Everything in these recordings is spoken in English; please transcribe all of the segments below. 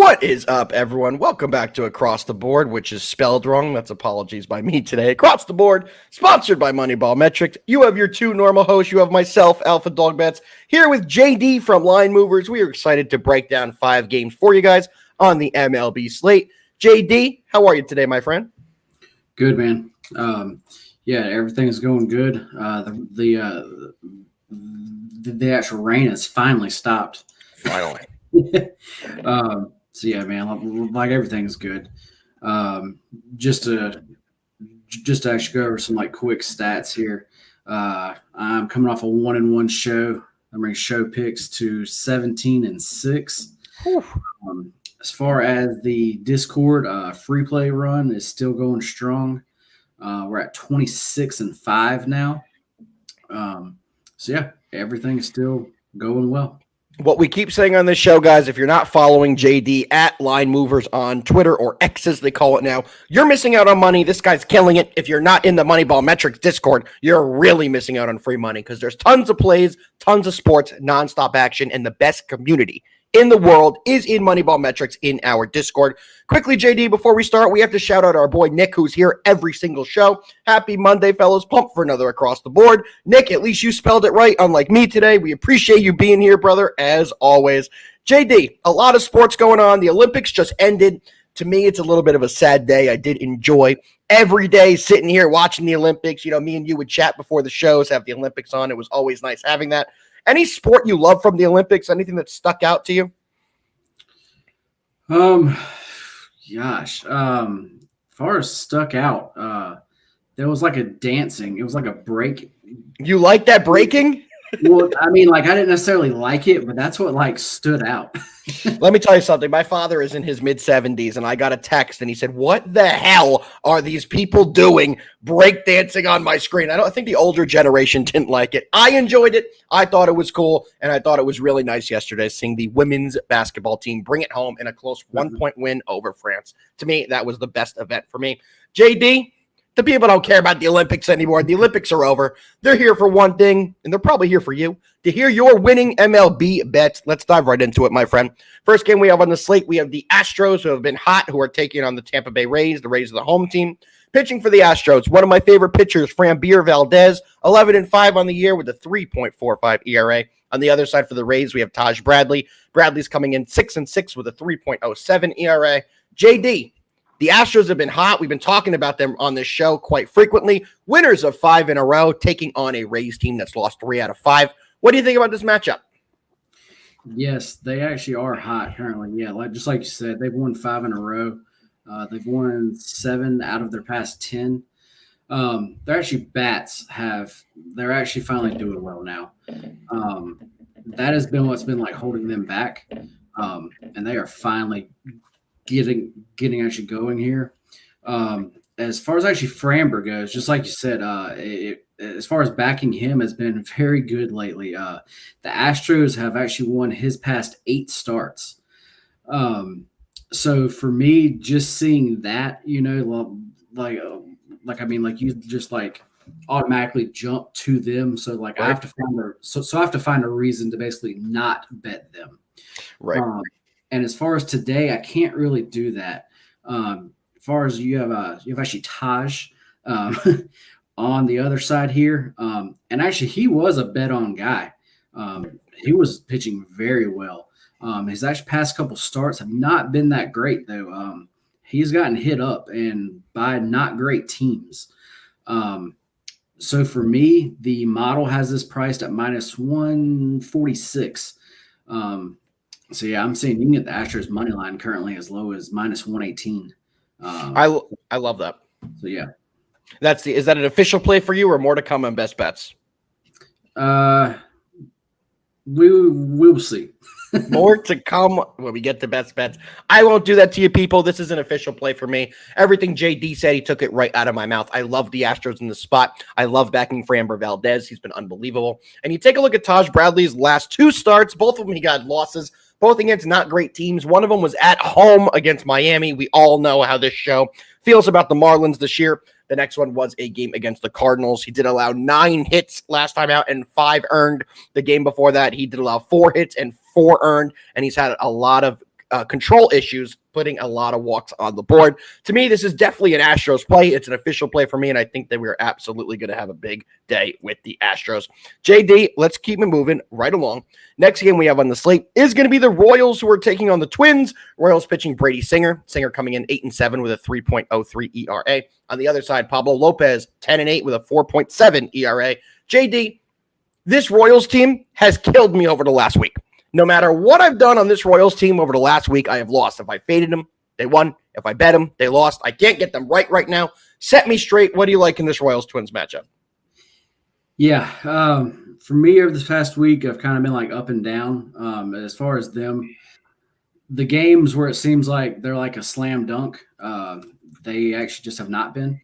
What is up, everyone? Welcome back to Across the Board, which is spelled wrong. That's apologies by me today. Across the Board, sponsored by MoneyBall Metrics. You have your two normal hosts. You have myself, Alpha Dog Bets, here with JD from Line Movers. We are excited to break down 5 games for you guys on the MLB slate. JD, how are you today, my friend? Good, man. Everything is going good. The actual rain has finally stopped. Finally. So yeah, man, like everything's good. Just to actually go over some quick stats here. I'm coming off a 1-1 show. I'm bringing show picks to 17-6. As far as the Discord free play run is still going strong. We're at 26-5 now. So yeah, everything is still going well. What we keep saying on this show, guys, if you're not following JD at Line Movers on Twitter, or X as they call it now, you're missing out on money. This guy's killing it. If you're not in the MoneyBall Metrics Discord, you're really missing out on free money because there's tons of plays, tons of sports, nonstop action, and the best community in the world is in MoneyBall Metrics in our Discord. Quickly, JD, before we start, we have to shout out our boy Nick, who's here every single show. Happy Monday, fellas. Pumped for another Across the Board. Nick, at least you spelled it right, unlike me today. We appreciate you being here, brother, as always. JD, a lot of sports going on. The Olympics just ended. To me, it's a little bit of a sad day. I did enjoy every day sitting here watching the Olympics. You know, me and you would chat before the shows, have the Olympics on. It was always nice having that. Any sport you love from the Olympics? Anything that stuck out to you? As far as stuck out, there was a dancing. It was like a break. You like that breaking? Well, I mean, I didn't necessarily like it, but that's what stood out. Let me tell you something. My father is in his mid-70s, and I got a text, and he said, "What the hell are these people doing breakdancing on my screen?" I think the older generation didn't like it. I enjoyed it. I thought it was cool, and I thought it was really nice yesterday seeing the women's basketball team bring it home in a close 1-point win over France. To me, that was the best event for me. JD, the people don't care about the Olympics anymore. The Olympics are over. They're here for one thing, and they're probably here for you, to hear your winning MLB bets. Let's dive right into it, my friend. First game we have on the slate, we have the Astros, who have been hot, who are taking on the Tampa Bay Rays. The Rays are the home team. Pitching for the Astros, one of my favorite pitchers, Framber Valdez, 11-5 on the year with a 3.45 ERA. On the other side for the Rays, we have Taj Bradley. Bradley's coming in 6-6 with a 3.07 ERA. JD, the Astros have been hot. We've been talking about them on this show quite frequently. Winners of 5 in a row, taking on a Rays team that's lost 3 out of 5. What do you think about this matchup? Yes, they actually are hot currently. Yeah, just like you said, they've won 5 in a row. They've won 7 out of their past 10. They're actually they're actually finally doing well now. That has been what's been holding them back. And they are finally getting actually going here. As far as actually Framber goes, just like you said, as far as backing him has been very good lately. The Astros have actually won his past 8 starts. So for me, just seeing that, you just automatically jump to them. So I have to find a reason to basically not bet them. Right. And as far as today, I can't really do that. As far as you have actually Taj on the other side here, and actually he was a bet on guy. He was pitching very well. His actually past couple starts have not been that great though. He's gotten hit up and by not great teams. So for me, the model has this priced at -146. So yeah, I'm saying you can get the Astros money line currently as low as -118. I love that. So yeah, is that an official play for you, or more to come on best bets? We will see. More to come when we get to best bets. I won't do that to you, people. This is an official play for me. Everything JD said, he took it right out of my mouth. I love the Astros in the spot. I love backing Framber Valdez. He's been unbelievable. And you take a look at Taj Bradley's last 2 starts. Both of them, he got losses. Both against not great teams. One of them was at home against Miami. We all know how this show feels about the Marlins this year. The next one was a game against the Cardinals. He did allow 9 hits last time out and 5 earned. The game before that, he did allow 4 hits and 4 earned, and he's had a lot of control issues, putting a lot of walks on the board. To me, this is definitely an Astros play. It's an official play for me, and I think that we're absolutely going to have a big day with the Astros. JD, let's keep it moving right along. Next game we have on the slate is going to be the Royals, who are taking on the Twins. Royals pitching Brady Singer. Singer coming in 8-7 with a 3.03 ERA. On the other side, Pablo Lopez, 10-8 with a 4.7 ERA. JD, this Royals team has killed me over the last week. No matter what I've done on this Royals team over the last week, I have lost. If I faded them, they won. If I bet them, they lost. I can't get them right now. Set me straight. What do you like in this Royals-Twins matchup? Yeah, for me over this past week, I've kind of been like up and down. As far as them, the games where it seems like they're like a slam dunk, they actually just have not been.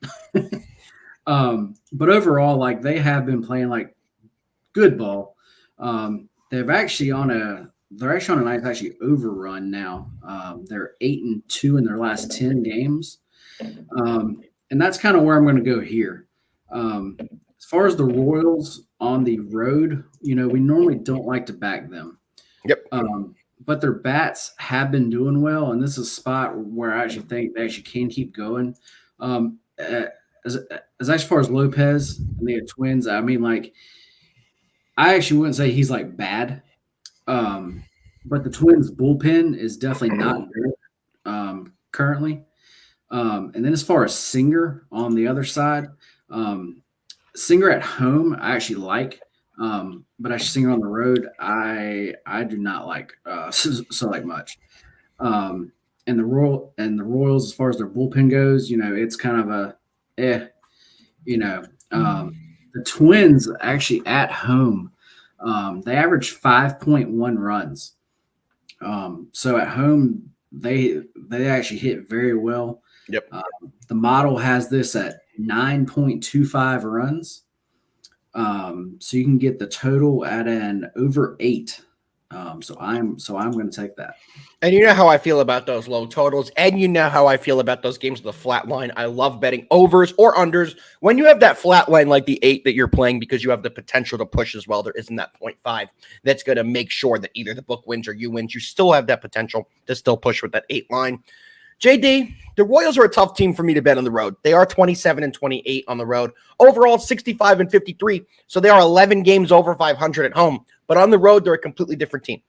But overall, like they have been playing like good ball. They're actually on a nice actually overrun now. They're 8-2 in their last 10 games. And that's kind of where I'm going to go here. As far as the Royals on the road, we normally don't like to back them. Yep. But their bats have been doing well, and this is a spot where I actually think they actually can keep going. As far as Lopez and the Twins, I mean, like, I actually wouldn't say he's like bad, but the Twins bullpen is definitely not good currently. And then as far as Singer on the other side, Singer at home I actually like, but actually Singer on the road I do not like so like much. And the Royals, as far as their bullpen goes, it's kind of a the Twins actually at home, they average 5.1 runs. So at home, they actually hit very well. Yep. The model has this at 9.25 runs. So you can get the total at an over 8. So I'm going to take that. And you know how I feel about those low totals, and you know how I feel about those games with a flat line. I love betting overs or unders. When you have that flat line like the 8 that you're playing, because you have the potential to push as well, there isn't that 0.5 that's going to make sure that either the book wins or you wins. You still have that potential to still push with that 8 line. JD, the Royals are a tough team for me to bet on the road. They are 27-28 on the road. Overall, 65-53. So they are 11 games over 500 at home. But on the road, they're a completely different team.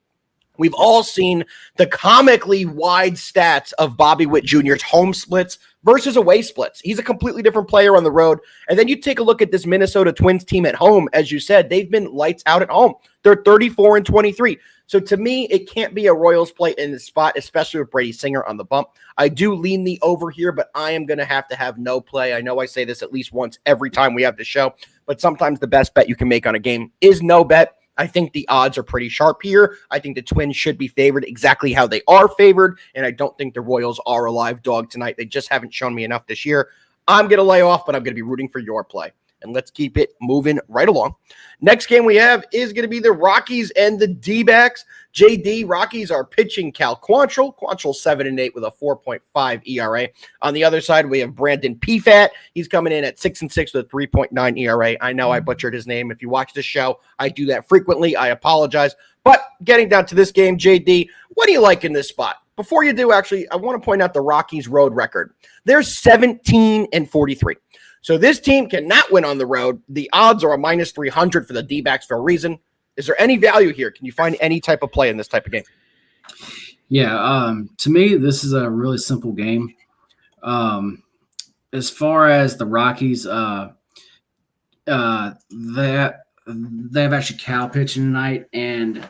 We've all seen the comically wide stats of Bobby Witt Jr.'s home splits versus away splits. He's a completely different player on the road. And then you take a look at this Minnesota Twins team at home. As you said, they've been lights out at home. They're 34-23. So to me, it can't be a Royals play in this spot, especially with Brady Singer on the bump. I do lean the over here, but I am going to have no play. I know I say this at least once every time we have the show, but sometimes the best bet you can make on a game is no bet. I think the odds are pretty sharp here. I think the Twins should be favored exactly how they are favored, and I don't think the Royals are a live dog tonight. They just haven't shown me enough this year. I'm going to lay off, but I'm going to be rooting for your play. And let's keep it moving right along. Next game we have is going to be the Rockies and the D-backs. JD, Rockies are pitching Cal Quantrill. Quantrill 7-8 with a 4.5 ERA. On the other side, we have Brandon Pfaadt. He's coming in at 6-6 with a 3.9 ERA. I know I butchered his name. If you watch this show, I do that frequently. I apologize. But getting down to this game, JD, what do you like in this spot? Before you do, actually, I want to point out the Rockies' road record. They're 17-43. So this team cannot win on the road. The odds are a minus 300 for the D-backs for a reason. Is there any value here? Can you find any type of play in this type of game? Yeah, to me, this is a really simple game. As far as the Rockies, they have actually Cal pitching tonight, and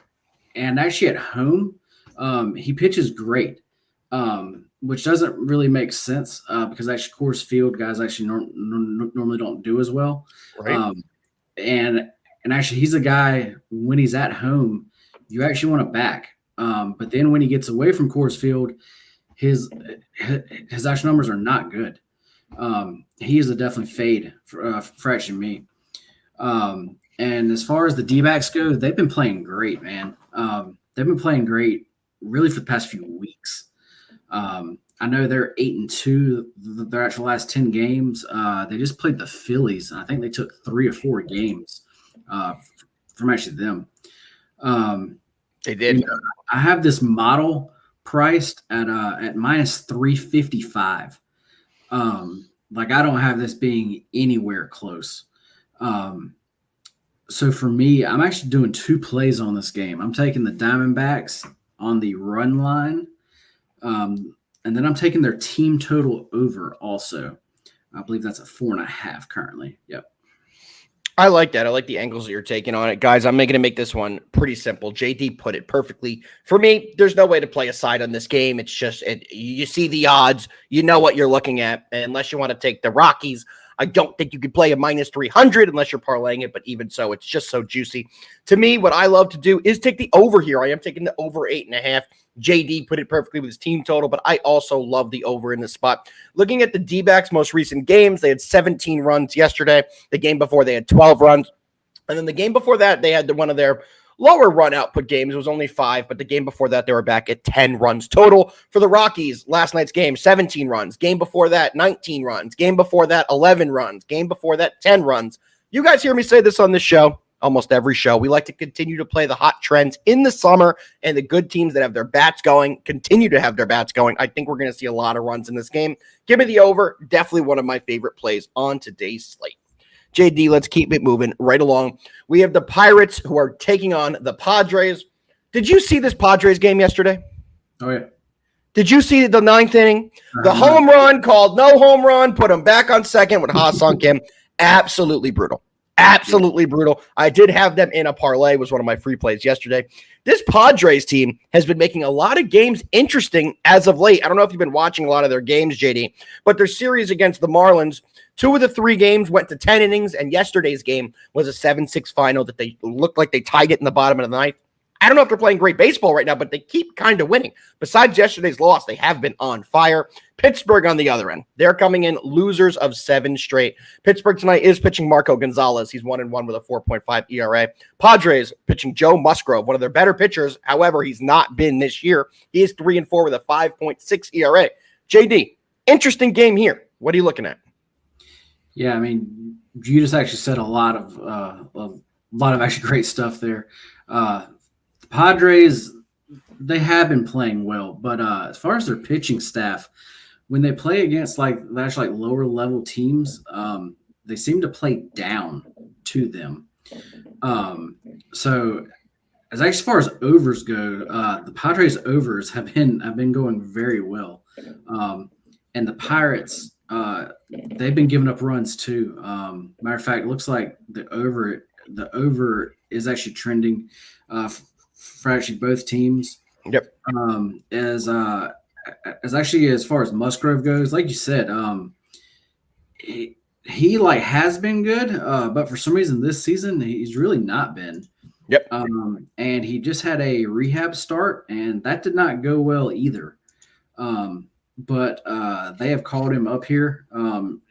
actually at home, he pitches great. Which doesn't really make sense because actually Coors Field guys actually normally don't do as well. Right. And actually he's a guy, when he's at home, you actually want to back. But then when he gets away from Coors Field, his actual numbers are not good. He is a definitely fade for actually me. And as far as the D-backs go, they've been playing great, man. They've been playing great really for the past few weeks. I know they're 8-2. Their actual last 10 games. They just played the Phillies, and I think they took 3 or 4 games from actually them. They did. I have this model priced at minus 355. Like I don't have this being anywhere close. So for me, I'm actually doing 2 plays on this game. I'm taking the Diamondbacks on the run line, and then I'm taking their team total over also. I believe that's a 4.5 currently. Yep. I like that. I like the angles that you're taking on it. Guys, I'm going to make this one pretty simple. JD put it perfectly. For me, there's no way to play a side on this game. It's just, you see the odds, you know what you're looking at. And unless you want to take the Rockies, I don't think you could play a minus 300 unless you're parlaying it. But even so, it's just so juicy. To me, what I love to do is take the over here. I am taking the over 8.5. JD put it perfectly with his team total, but I also love the over in this spot. Looking at the D-backs' most recent games, they had 17 runs yesterday. The game before, they had 12 runs. And then the game before that, they had one of their lower run output games. It was only 5, but the game before that, they were back at 10 runs total. For the Rockies, last night's game, 17 runs. Game before that, 19 runs. Game before that, 11 runs. Game before that, 10 runs. You guys hear me say this on this show. Almost every show. We like to continue to play the hot trends in the summer, and the good teams that have their bats going continue to have their bats going. I think we're going to see a lot of runs in this game. Give me the over. Definitely one of my favorite plays on today's slate. JD, let's keep it moving right along. We have the Pirates who are taking on the Padres. Did you see this Padres game yesterday? Oh, yeah. Did you see the 9th inning? The home run called no home run, put him back on second with Ha-Seong Kim. Absolutely brutal. Absolutely brutal. I did have them in a parlay. It was one of my free plays yesterday. This Padres team has been making a lot of games interesting as of late. I don't know if you've been watching a lot of their games, JD, but their series against the Marlins, 2 of the 3 games went to 10 innings, and yesterday's game was a 7-6 final that they looked like they tied it in the bottom of the ninth. I don't know if they're playing great baseball right now, but they keep kind of winning. Besides yesterday's loss, they have been on fire. Pittsburgh on the other end. They're coming in losers of 7 straight. Pittsburgh tonight is pitching Marco Gonzalez. He's 1-1 with a 4.5 ERA. Padres pitching Joe Musgrove, one of their better pitchers. However, he's not been this year. He is 3-4 with a 5.6 ERA. JD, interesting game here. What are you looking at? Yeah, I mean, you just actually said a lot of actually great stuff there. The Padres, they have been playing well, but as far as their pitching staff, when they play against actually lower level teams, they seem to play down to them. So as far as overs go, the Padres overs have been going very well, and the Pirates, they've been giving up runs too. Matter of fact, it looks like the over is actually trending for actually both teams. Yep. As actually as far as Musgrove goes, like you said, he has been good, but for some reason this season he's really not been. Yep. And he just had a rehab start, and that did not go well either. But they have called him up here.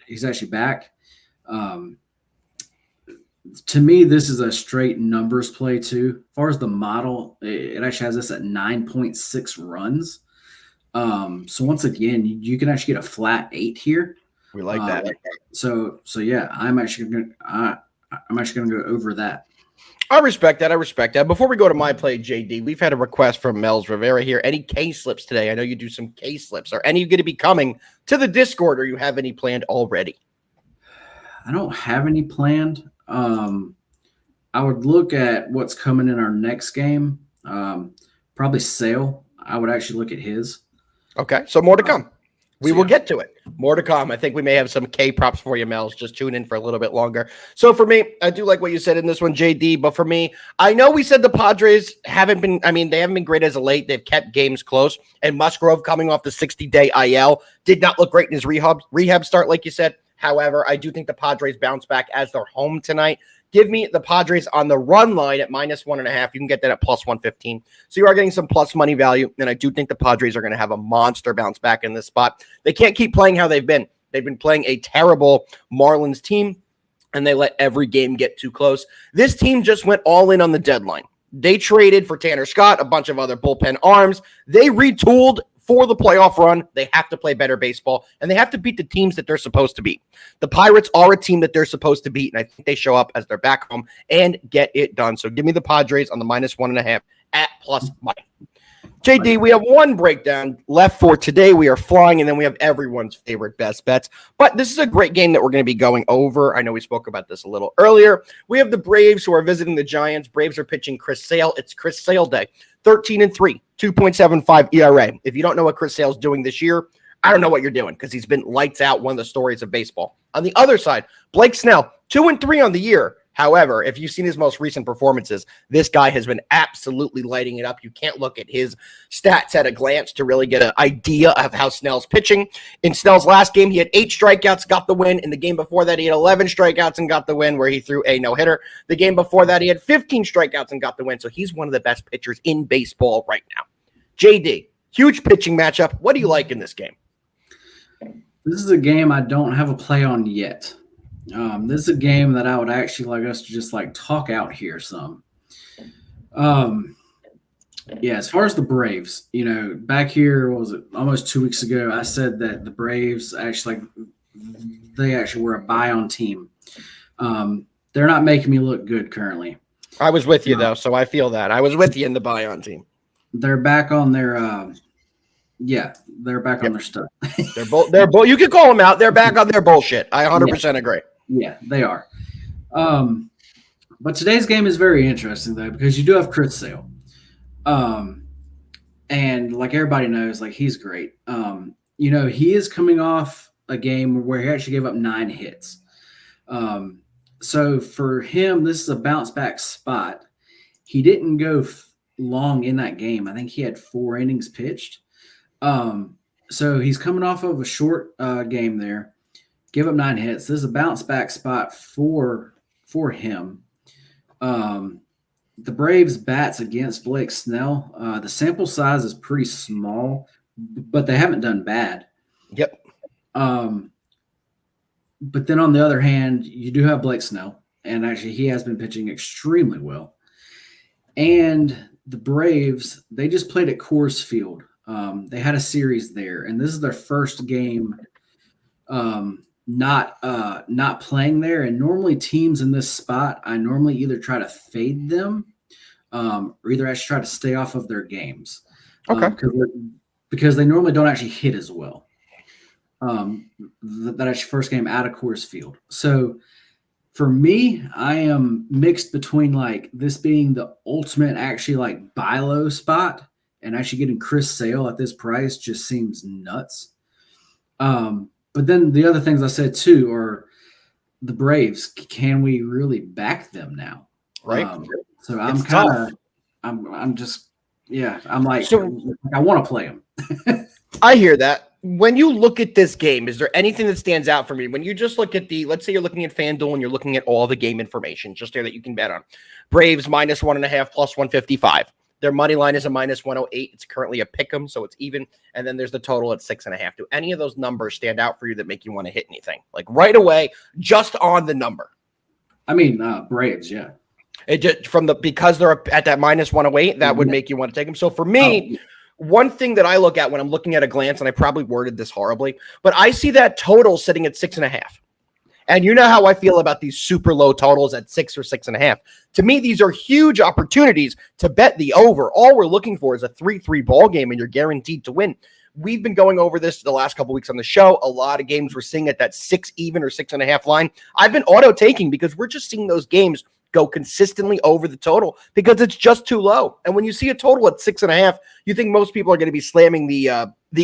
He's actually back. To me, this is a straight numbers play too. As far as the model, it actually has this at 9.6 runs. So once again, you can actually get a flat 8 here. We like that. So yeah, I'm actually gonna go over that. I respect that. Before we go to my play, JD, we've had a request from Mel's Rivera here. Any K-slips today? I know you do some K-slips. Are any going to be coming to the Discord, or you have any planned already? I don't have any planned. I would look at what's coming in our next game. Probably Sale. I would actually look at his. Okay, so more to come. We will get to it. More to come. I think we may have some K props for you, Mels. Just tune in for a little bit longer. So for me, I do like what you said in this one, JD. But for me, I know we said the Padres they haven't been great as of late. They've kept games close. And Musgrove, coming off the 60-day IL, did not look great in his rehab start, like you said. However, I do think the Padres bounce back as they're home tonight. Give me the Padres on the run line at -1.5. You can get that at +115. So you are getting some plus money value. And I do think the Padres are going to have a monster bounce back in this spot. They can't keep playing how they've been. They've been playing a terrible Marlins team, and they let every game get too close. This team just went all in on the deadline. They traded for Tanner Scott, a bunch of other bullpen arms. They retooled for the playoff run. They have to play better baseball, and they have to beat the teams that they're supposed to beat. The Pirates are a team that they're supposed to beat, and I think they show up as they're back home and get it done. So give me the Padres on the -1.5 at plus money. JD, we have one breakdown left for today. We are flying, and then we have everyone's favorite best bets. But this is a great game that we're going to be going over. I know we spoke about this a little earlier. We have the Braves who are visiting the Giants. Braves are pitching Chris Sale. It's Chris Sale day. 13-3, 2.75 ERA. If you don't know what Chris Sale's doing this year, I don't know what you're doing because he's been lights out, one of the stories of baseball. On the other side, Blake Snell, 2-3 on the year. However, if you've seen his most recent performances, this guy has been absolutely lighting it up. You can't look at his stats at a glance to really get an idea of how Snell's pitching. In Snell's last game, he had 8 strikeouts, got the win. In the game before that, he had 11 strikeouts and got the win, where he threw a no-hitter. The game before that, he had 15 strikeouts and got the win. So he's one of the best pitchers in baseball right now. JD, huge pitching matchup. What do you like in this game? This is a game I don't have a play on yet. This is a game that I would actually like us to just like talk out here some. Yeah, as far as the Braves, back here, what was it, almost 2 weeks ago, I said that the Braves actually were a buy-on team. They're not making me look good currently. I was with you, though, so I feel that. I was with you in the buy-on team. They're back on their they're back on their stuff. They're you could call them out. They're back on their bullshit. I 100% agree. Yeah, they are. But today's game is very interesting, though, because you do have Chris Sale. And like everybody knows, like he's great. He is coming off a game where he actually gave up 9 hits. So for him, this is a bounce back spot. He didn't go long in that game. I think he had 4 innings pitched. So he's coming off of a short game there. Give up 9 hits. This is a bounce back spot for him. The Braves bats against Blake Snell. The sample size is pretty small, but they haven't done bad. Yep. But then on the other hand, you do have Blake Snell, and actually he has been pitching extremely well. And the Braves, they just played at Coors Field. They had a series there, and this is their first game not playing there. And normally teams in this spot, I normally either try to fade them or either actually try to stay off of their games. Okay. Because they normally don't actually hit as well. That actually first game out of Coors Field. So for me, I am mixed between like this being the ultimate actually like buy low spot, and actually getting Chris Sale at this price just seems nuts. But then the other things I said too are the Braves. Can we really back them now? Right. So I'm like, I want to play them. I hear that. When you look at this game, is there anything that stands out for me? When you just look at let's say you're looking at FanDuel and you're looking at all the game information just there that you can bet on. Braves -1.5 plus 155. Their money line is a -108. It's currently a pick'em, so it's even. And then there's the total at 6.5. Do any of those numbers stand out for you that make you want to hit anything? Like right away, just on the number. I mean, Braves, yeah. It just because they're at that -108, that would make you want to take them. So for me, one thing that I look at when I'm looking at a glance, and I probably worded this horribly, but I see that total sitting at 6.5. And you know how I feel about these super low totals at 6 or 6.5. To me, these are huge opportunities to bet the over. All we're looking for is a 3-3 ball game, and you're guaranteed to win. We've been going over this the last couple weeks on the show. A lot of games we're seeing at that 6 even or 6.5 line. I've been auto taking because we're just seeing those games go consistently over the total because it's just too low. And when you see a total at 6.5, you think most people are going to be slamming the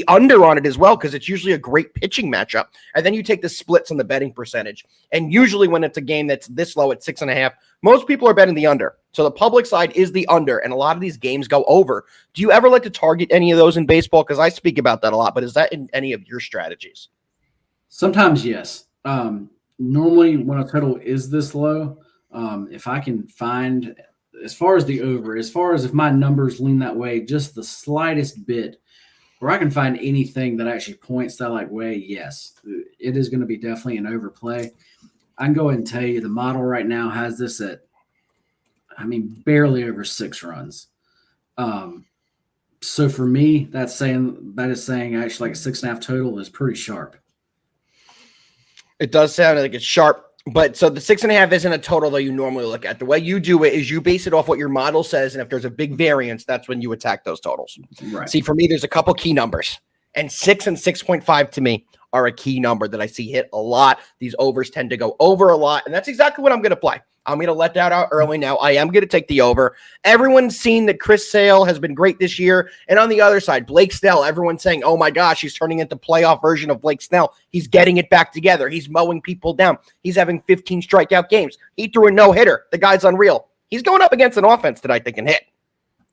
under on it as well because it's usually a great pitching matchup. And then you take the splits on the betting percentage. And usually when it's a game that's this low at 6.5, most people are betting the under. So the public side is the under, and a lot of these games go over. Do you ever like to target any of those in baseball? Because I speak about that a lot, but is that in any of your strategies? Sometimes, yes. Normally when a total is this low, if I can find, as far as the over, as far as if my numbers lean that way, just the slightest bit, where I can find anything that actually points that like way, yes, it is going to be definitely an overplay. I can go ahead and tell you the model right now has this at, barely over 6 runs. So for me, that is saying actually like a 6.5 total is pretty sharp. It does sound like it's sharp. But so the 6.5 isn't a total that you normally look at. The way you do it is you base it off what your model says, and if there's a big variance, that's when you attack those totals. Right. See, for me, there's a couple key numbers, and 6 and 6.5 to me are a key number that I see hit a lot. These overs tend to go over a lot, and that's exactly what I'm going to play. I'm going to let that out early now. I am going to take the over. Everyone's seen that Chris Sale has been great this year. And on the other side, Blake Snell, everyone's saying, oh my gosh, he's turning into playoff version of Blake Snell. He's getting it back together. He's mowing people down. He's having 15 strikeout games. He threw a no-hitter. The guy's unreal. He's going up against an offense that I think can hit.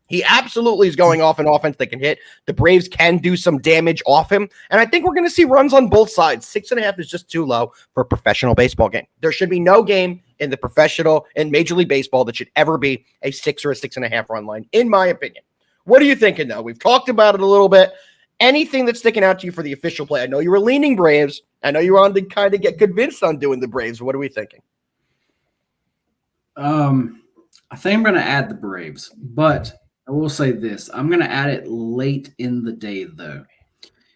He absolutely is going off an offense that can hit. The Braves can do some damage off him. And I think we're going to see runs on both sides. 6.5 is just too low for a professional baseball game. There should be no game in the professional and Major League Baseball that should ever be a 6 or a 6.5 run line, in my opinion. What are you thinking, though? We've talked about it a little bit. Anything that's sticking out to you for the official play? I know you were leaning Braves. I know you were on to kind of get convinced on doing the Braves. What are we thinking? I think I'm going to add the Braves, but I will say this. I'm going to add it late in the day, though,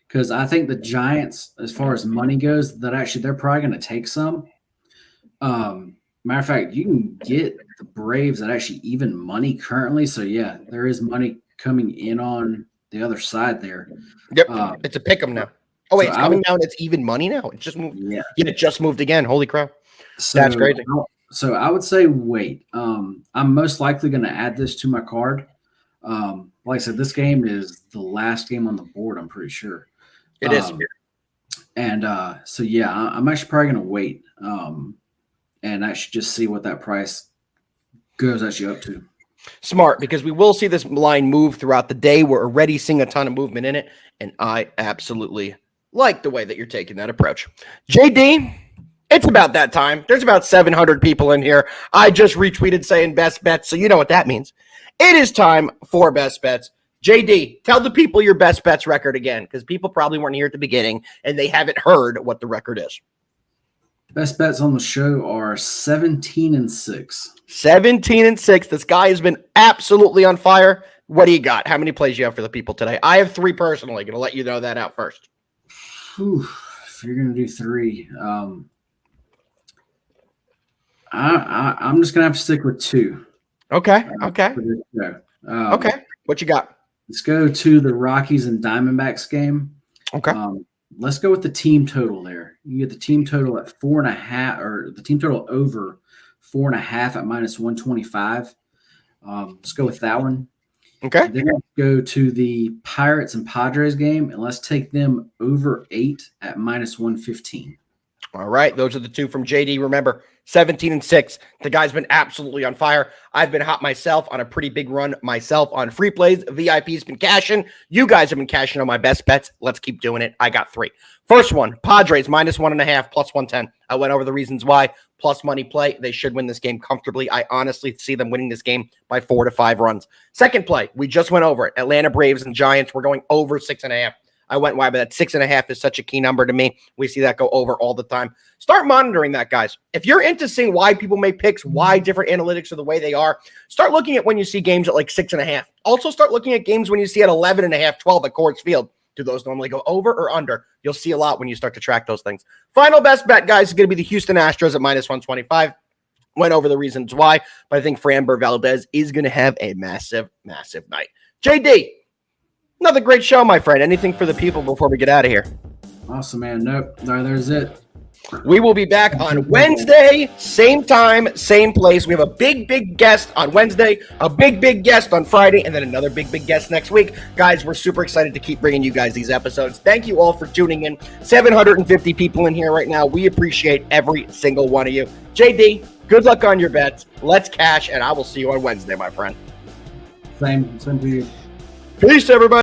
because I think the Giants, as far as money goes, that actually they're probably going to take some. Matter of fact, you can get the Braves at actually even money currently. So, yeah, there is money coming in on the other side there. Yep, it's a pick 'em now. Oh, wait, so it's coming down. It's even money now? It just moved. Yeah, it just moved again. Holy crap. So, that's crazy. So I would say wait. I'm most likely going to add this to my card. Like I said, this game is the last game on the board, I'm pretty sure. It is. And so, yeah, I'm actually probably going to wait and actually just see what that price goes actually up to. Smart, because we will see this line move throughout the day. We're already seeing a ton of movement in it, and I absolutely like the way that you're taking that approach. JD, it's about that time. There's about 700 people in here. I just retweeted saying best bets, so you know what that means. It is time for best bets. JD, tell the people your best bets record again, because people probably weren't here at the beginning, and they haven't heard what the record is. Best bets on the show are 17-6. 17-6. This guy has been absolutely on fire. What do you got? How many plays do you have for the people today? I have 3 personally. Going to let you know that out first. Whew, if you're going to do 3, I'm just going to have to stick with 2. Okay. Okay. Okay. What you got? Let's go to the Rockies and Diamondbacks game. Okay. Let's go with the team total there. You get the team total at 4.5, or the team total over 4.5 at -125. Let's go with that one. Okay. Then let's go to the Pirates and Padres game, and let's take them over 8 at -115. All right. Those are the 2 from JD. Remember, 17-6. The guy's been absolutely on fire. I've been hot myself on a pretty big run myself on free plays. VIP's been cashing. You guys have been cashing on my best bets. Let's keep doing it. I got 3. First one, Padres -1.5, +110. I went over the reasons why. Plus money play. They should win this game comfortably. I honestly see them winning this game by 4 to 5 runs. Second play, we just went over it. Atlanta Braves and Giants. We're going over 6.5. I went wide, but that 6.5 is such a key number to me. We see that go over all the time. Start monitoring that, guys. If you're into seeing why people make picks, why different analytics are the way they are, start looking at when you see games at like 6.5. Also start looking at games when you see at 11.5, 12 at Coors Field. Do those normally go over or under? You'll see a lot when you start to track those things. Final best bet, guys, is going to be the Houston Astros at -125. Went over the reasons why, but I think Framber Valdez is going to have a massive, massive night. JD, another great show, my friend. Anything for the people before we get out of here? Awesome, man. Nope. There's it. We will be back on Wednesday, same time, same place. We have a big, big guest on Wednesday, a big, big guest on Friday, and then another big, big guest next week. Guys, we're super excited to keep bringing you guys these episodes. Thank you all for tuning in. 750 people in here right now. We appreciate every single one of you. JD, good luck on your bets. Let's cash, and I will see you on Wednesday, my friend. Same to you. Peace, everybody.